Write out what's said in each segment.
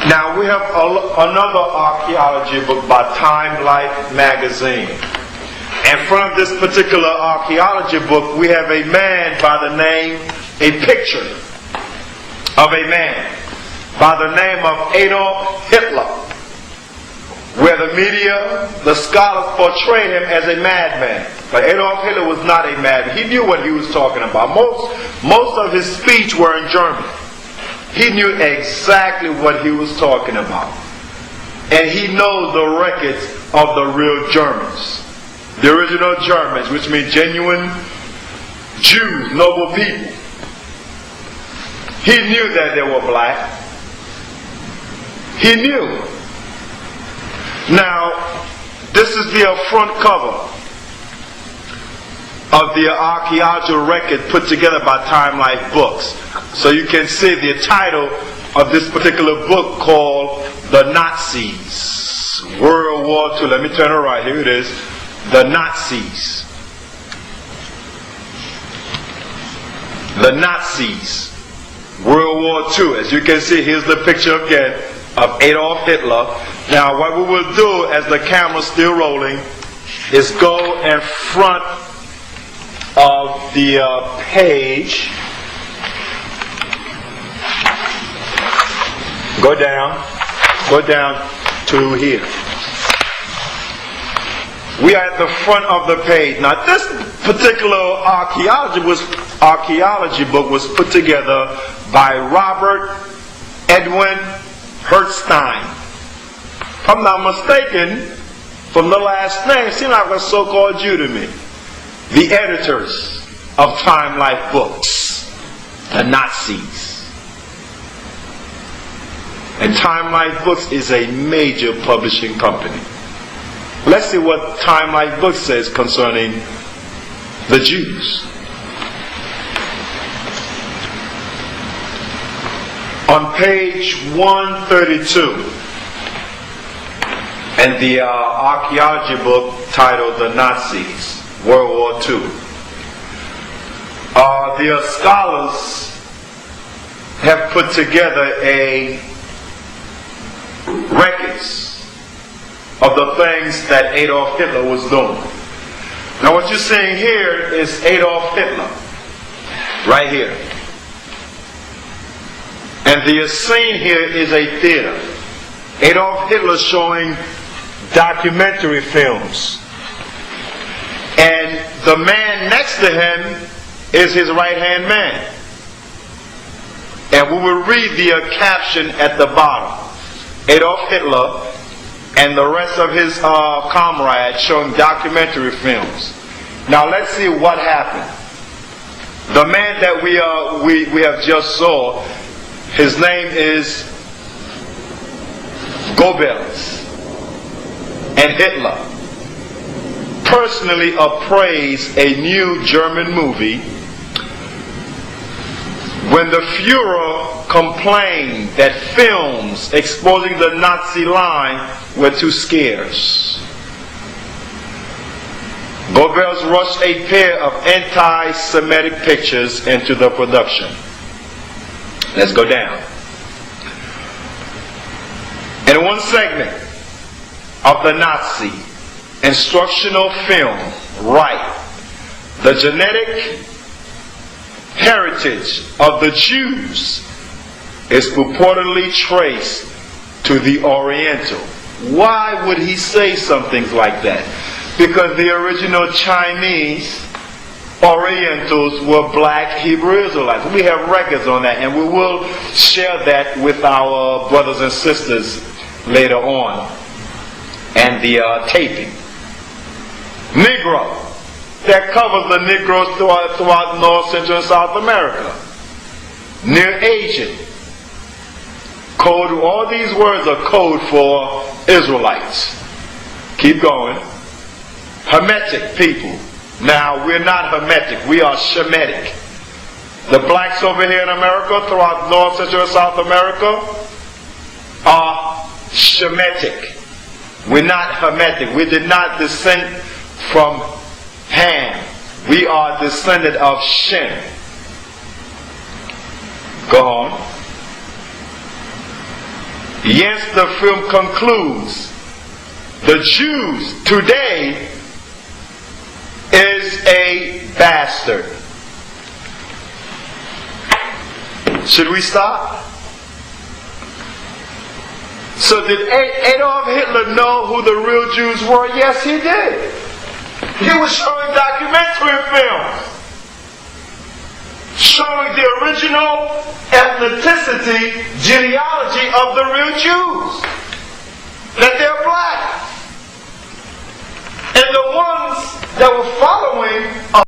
Now we have another archaeology book by Time Life magazine. In front of this particular archaeology book, we have a man by the name, a picture of a man by the name of Adolf Hitler, where the media, the scholars portrayed him as a madman. But Adolf Hitler was not a madman. He knew what he was talking about. Most of his speech were in German. He knew exactly what he was talking about. And he knows the records of the real Germans. The original Germans, which means genuine Jews, noble people. He knew that they were black. He knew. Now, this is the front cover of the archaeological record put together by Time Life Books. So you can see the title of this particular book called The Nazis, World War II. Let me turn it right. Here it is. The Nazis. The Nazis, World War II. As you can see, here's the picture again of Adolf Hitler. Now what we will do, as the camera's still rolling, is go in front of the page. Go down to here. We are at the front of the page. Now this particular archaeology book was put together by Robert Edwin Hertzstein. If I'm not mistaken, from the last name, it seems like a so-called Jew to me. The editors of Time Life Books, the Nazis. And Time Life Books is a major publishing company. Let's see what Time Life Books says concerning the Jews. On page 132, in the archaeology book titled The Nazis, World War II, the scholars have put together records of the things that Adolf Hitler was doing. Now what you're seeing here is Adolf Hitler, right here. And the scene here is a theater. Adolf Hitler showing documentary films. And the man next to him is his right-hand man. And we will read the caption at the bottom. Adolf Hitler and the rest of his comrades showing documentary films. Now let's see what happened. The man that we have just saw, his name is Goebbels, and Hitler personally appraised a new German movie when the Fuhrer complained that films exposing the Nazi line were too scarce. Goebbels rushed a pair of anti-Semitic pictures into the production. Let's go down. In one segment of the Nazi instructional film, right, the genetic heritage of the Jews is purportedly traced to the Oriental. Why would he say some things like that? Because the original Chinese Orientals were black Hebrew Israelites. We have records on that, and we will share that with our brothers and sisters later on. And the taping. Negro. That covers the Negroes throughout North, Central, and South America. Near Asian. Code. All these words are code for Israelites. Keep going. Hermetic people. Now, we're not Hermetic. We are Shemitic. The blacks over here in America, throughout North, Central, and South America, are Shemitic. We're not Hermetic. We did not descend from Ham. We are descended of Shem. Go on. Yes, the film concludes, the Jews today is a bastard. Should we stop? So did Adolf Hitler know who the real Jews were? Yes, he did. He was showing documentary films, showing the original ethnicity, genealogy of the real Jews. That they're black. And the ones that were following us,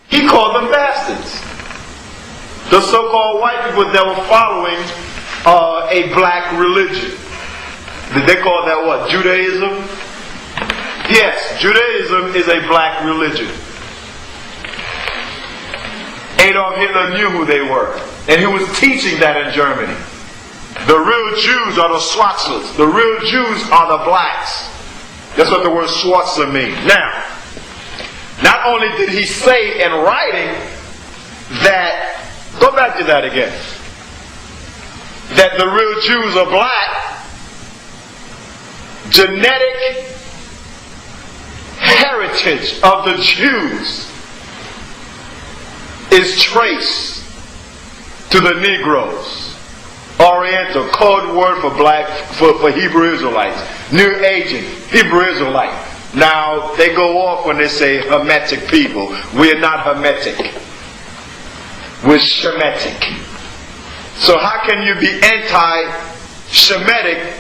he called them bastards. The so-called white people that were following a black religion. Did they call that what? Judaism? Yes, Judaism is a black religion. Adolf Hitler knew who they were. And he was teaching that in Germany. The real Jews are the Schwarzers. The real Jews are the blacks. That's what the word Schwarzer means. Now, not only did he say in writing that, go back to that again, that the real Jews are black, genetic heritage of the Jews is traced to the Negroes. Oriental, code word for black, for Hebrew Israelites. New Aging, Hebrew Israelite. Now, they go off when they say Hermetic people. We're not Hermetic. We're Shemitic. So how can you be anti-Shemitic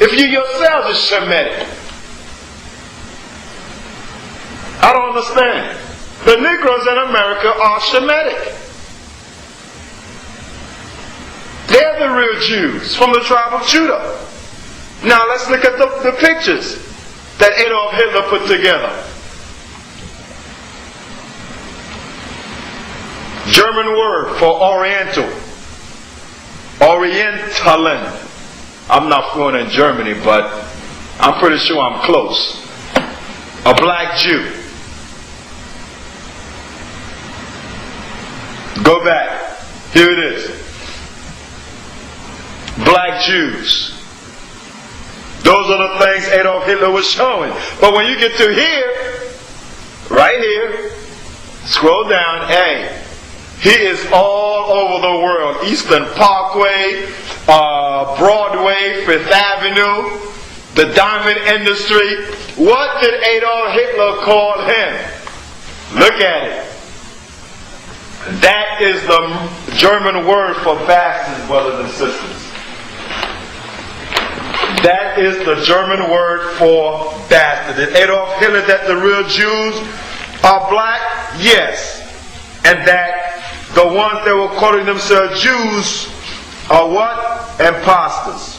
if you yourselves are Shemitic? I don't understand. The Negroes in America are Shemitic. They're the real Jews from the tribe of Judah. Now let's look at the pictures that Adolf Hitler put together. German word for Oriental. Orientalen. I'm not fluent in Germany, but I'm pretty sure I'm close. A black Jew. Go back. Here it is. Black Jews. Those are the things Adolf Hitler was showing. But when you get to here, right here, scroll down, hey, he is all over the world. Eastern Parkway, Broadway, Fifth Avenue, the diamond industry. What did Adolf Hitler call him? Look at it. That is the German word for bastards, brothers and sisters. That is the German word for bastard. Did Adolf Hitler that the real Jews are black? Yes. And that the ones that were calling themselves Jews are what? Imposters.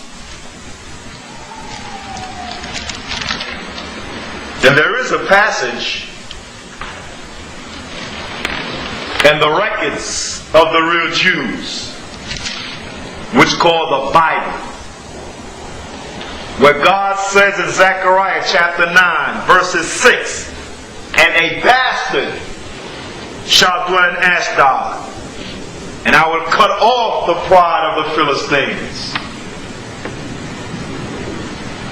And there is a passage in the records of the real Jews, which called the Bible, where God says in Zechariah chapter 9, verses 6, and a bastard shall dwell in Ashdod, and I will cut off the pride of the Philistines.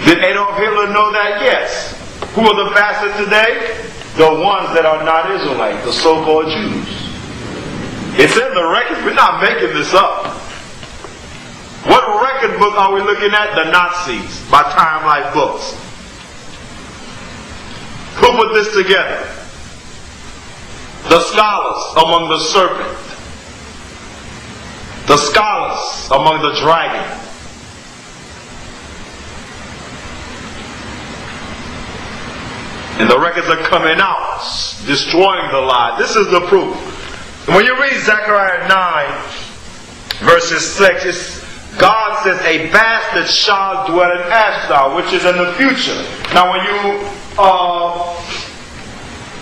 Did Adolf Hitler know that? Yes. Who are the bastards today? The ones that are not Israelites, the so-called Jews. It's in the records. We're not making this up. What record book are we looking at? The Nazis, by Time Life Books. Who put this together? The scholars among the serpent. The scholars among the dragon. And the records are coming out, destroying the lie. This is the proof. When you read Zechariah 9, verses 6, God says, a bastard shall dwell in Ashdod, which is in the future. Now when you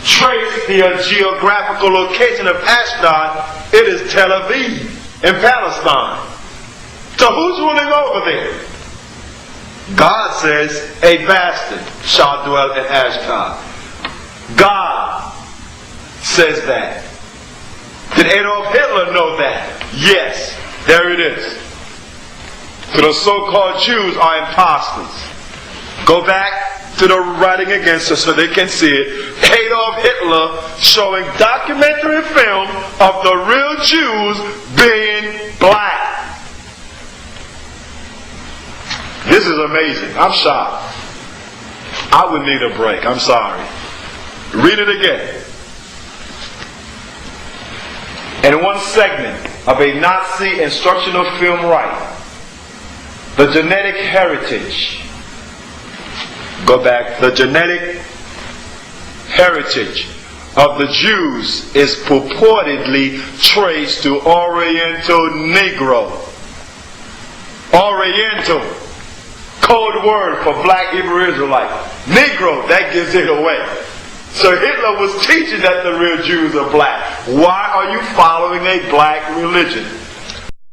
trace the geographical location of Ashdod, it is Tel Aviv in Palestine. So who's ruling over there? God says, a bastard shall dwell in Ashdod. God says that. Did Adolf Hitler know that? Yes. There it is. So the so-called Jews are imposters. Go back to the writing against us so they can see it. Adolf Hitler showing documentary film of the real Jews being black. This is amazing. I'm shocked. I would need a break. I'm sorry. Read it again. In one segment of a Nazi instructional film right, the genetic heritage. Go back. The genetic heritage of the Jews is purportedly traced to Oriental Negro. Oriental. Code word for black Hebrew Israelite. Negro, that gives it away. So Hitler was teaching that the real Jews are black. Why are you following a black religion?